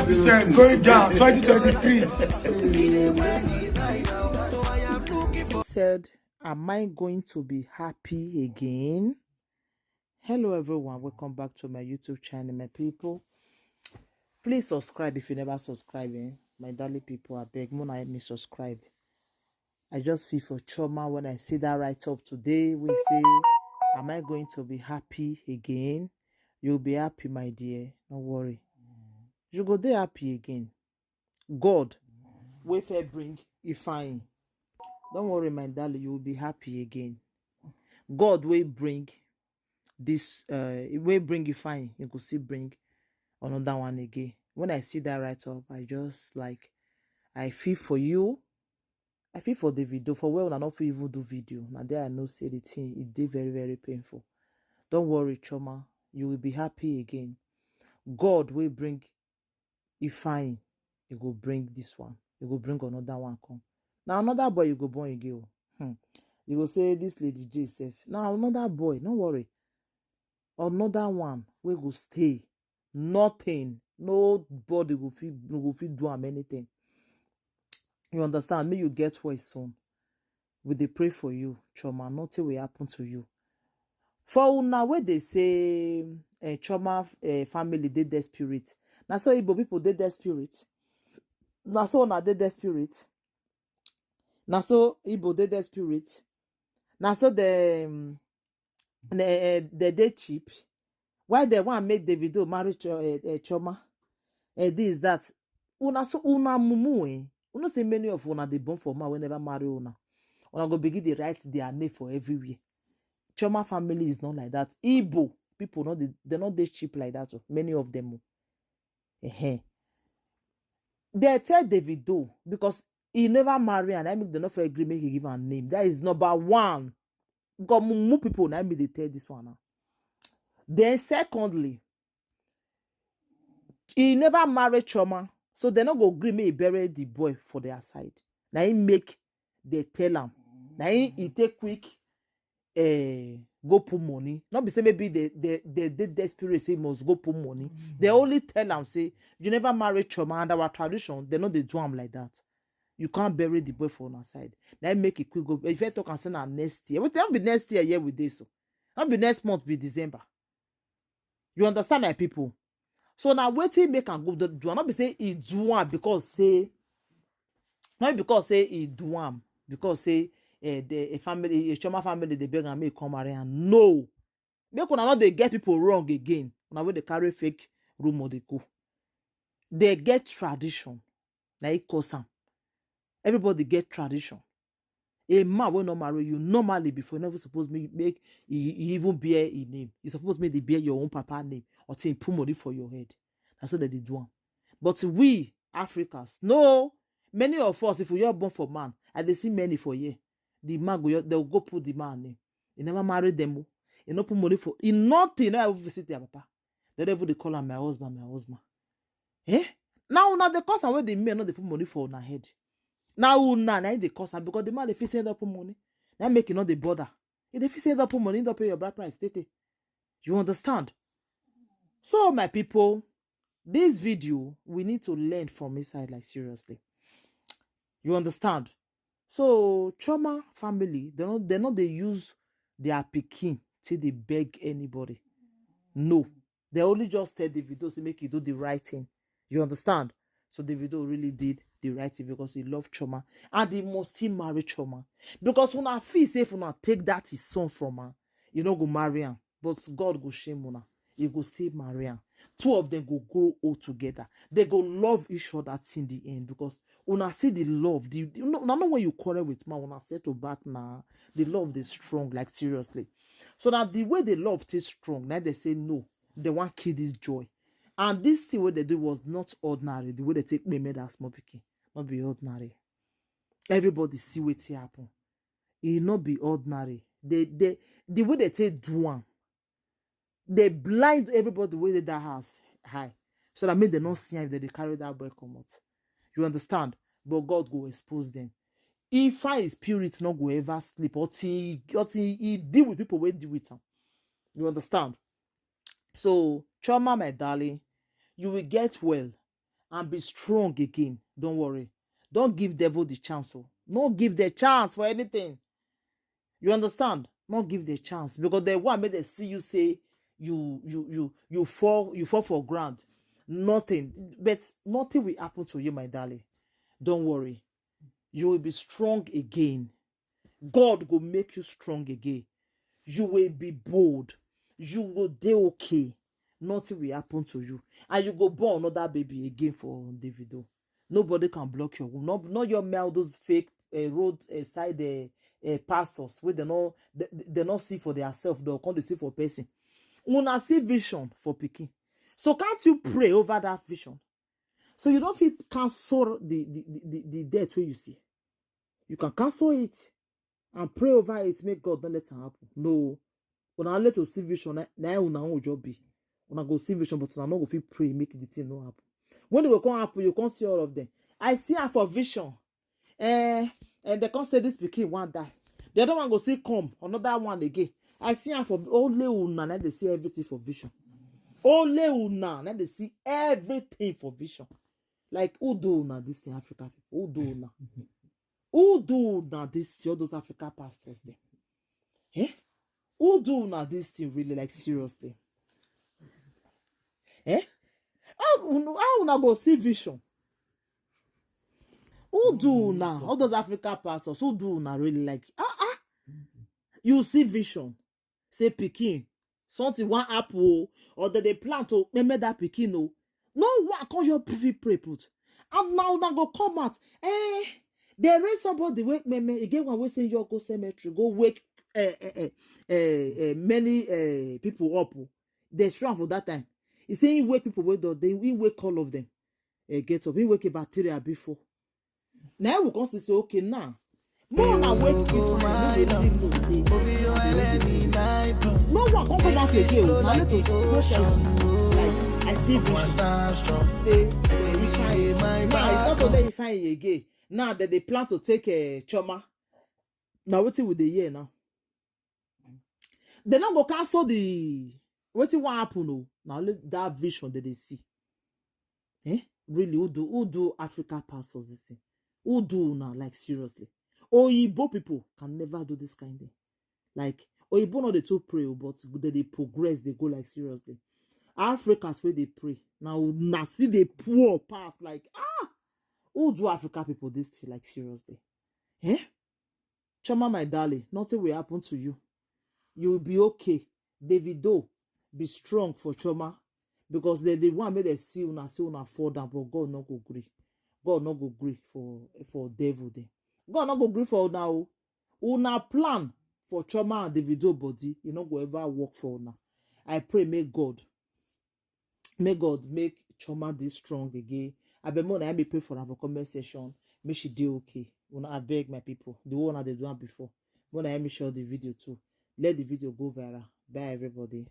100% going down 2023. Said, am I going to be happy again? Hello everyone, welcome back to my YouTube channel, my people. Please subscribe if you never subscribe. My darling people, I beg, Mona, help me subscribe. I just feel for Chioma when I see that write up today. We say, am I going to be happy again? You'll be happy, my dear. Don't worry. You go there happy again. God, wait for bring you fine. Don't worry, my darling, you will be happy again. God will bring this, will bring you fine. You could still bring another one again. When I see that write up, I just like, I feel for you. I feel for Davido. For well, I not feel even do video. Now there I know say the thing, it did very, very painful. Don't worry, Chioma. You will be happy again. God will bring you fine. You go bring this one. You go bring another one come. Now another boy you go born again. You go say this lady J safe. Now another boy, don't worry. Another one we go stay. Nothing. Nobody go fit do am anything. You understand? May you get well soon. We dey pray for you, Chioma. Nothing will happen to you. For now, where they say Chioma family did their spirit. Now so Igbo people did their spirit. Now so na did their spirit. Now so Igbo did their spirit. Now so the they cheap. Why they want make Davido marry Chioma? This that. Una so una mumu eh. Una say many of una they born for ma whenever marry una. Una go begin to write their name for everywhere. Chioma family is not like that. Igbo people not they're not they cheap like that. Many of them. They tell Davido because he never marry and I make the not for agree make he give a name. That is number one. Because more people now me they tell this one now. Then secondly, he never married Chioma, so they not go agree me he bury the boy for their side. Now he make they tell him. Now he take quick go put money. Not be say maybe they desperate say must go put money. They only tell them say you never marry Chioma, and our tradition they know they do them like that. You can't bury the boy for our side. Now make it quick go. If you talk and say next year, it will be next year with this so. Not be next month be December. You understand my people? So now waiting make and go do not be say he do one because say not because say he do one because say the family a Chioma family they beg and me come around. No, make una not they get people wrong again. Now when they carry fake rumor they go. They get tradition. Like custom. Everybody get tradition. A man will not marry you normally before never supposed to make he even bear a name. You supposed to bear your own papa name or to put money for your head. That's what they do. But we Africans, no, many of us, if we are born for man, and they see many for year, the man they'll go put the man name. He never married them. He not put money for in nothing. I visit their papa. They never they call him my husband, my husband. Eh? Now the cost and where the men not they put money for on head. Now they cost because the man if he say that put money, now making all the border. If he say that put money, don't pay your bride price. You understand? So my people, this video we need to learn from inside, like seriously. You understand? So Chioma family, they use their pikin till they beg anybody. No, they only just tell Davido to make you do the right thing. You understand? So Davido really did the right thing because he loved Chioma and he must still marry Chioma. Because when I feel safe, when I take that his son from her, you know go marry him. But God go shame una. He go still marry him. Two of them go grow old together. They go love each other in the end because when I see the love, not when you quarrel with man, when I settle back now, the love is strong, like seriously. So now the way the love is strong, now they say no, they want kill this joy. And this thing what they do was not ordinary. The way they take me made that small picking, not be ordinary. Everybody see what happen. It not be ordinary. The way they take do one, they blind everybody the way they that house high. So that means they not see if they carry that boy come out. You understand? But God go expose them. If I spirit not go ever sleep, or he deal with people when deal with them. You understand? So, Chioma, my darling, you will get well and be strong again. Don't worry. Don't give devil the chance. Oh. No give the chance for anything. You understand? Not give the chance because the one made they see you say you fall for ground. Nothing, but nothing will happen to you, my darling. Don't worry. You will be strong again. God will make you strong again. You will be bold. You will do okay. Nothing will happen to you. And you go born another baby again for Davido. Nobody can block your womb. Not your mail, those fake road side pastors where they not see for themselves. They'll come to see for person. Una see vision for picking. So can't you pray over that vision? So you don't feel cancel the death where you see. You can cancel it and pray over it. Make God don't let it happen. No. When I let you see vision, now una own job be. When I go see vision, but I not go feel pray, make the thing not happen. When it will come happen, you can't see all of them. I see her for vision. And they can't say this pikin one die. The other one go see come, another one again. I see her for only una, now they see everything for vision. Only una, now they see everything for vision. Like who do una this thing, Africa people? Who do una? Who do una this all those Africa pastors there? Eh? Who do una this thing really like seriously? Eh? How una go see vision? Who do now? All those Africa pastors, who do now really like? You see vision. Say Pekin. Something one apple or that they plan to remember that Pekin. No one can your pray put. And now go come out. There is somebody wake me again when we say you go cemetery, go wake many people up. They strong for that time. He say he wake people wake up, they wake all of them. Get up. He wake a bacteria before. Now we can say okay now. More than wake you find. No one can come out again. Now let us process. Like I see vision. Say you find. Now it's not only you find again. Now that they plan to take a Chioma. Now what's it with the year now? They not go cancel the what's it what happen no? Now let that vision that they see. Really, who do Africa pastors this thing? Who do now? Like seriously. Oyibo people can never do this kind of thing. Like Oyibo not they too pray, but they progress, they go like seriously. Africans where they pray. Now see they poor pass like who do Africa people this thing like seriously? Chioma, my darling, nothing will happen to you. You will be okay. Davido, be strong for Chioma. Because they want me to see una fall down, but God not go agree. God not go agree for devil there. God not go agree for now. Una plan for Chioma and Davido body, you not go ever work for una. I pray, may God make Chioma this strong again. I be more than I pray for her for comment session. Make she do okay. Una I beg my people. The one that they do before. When I share the video too. Let the video go viral. Bye everybody.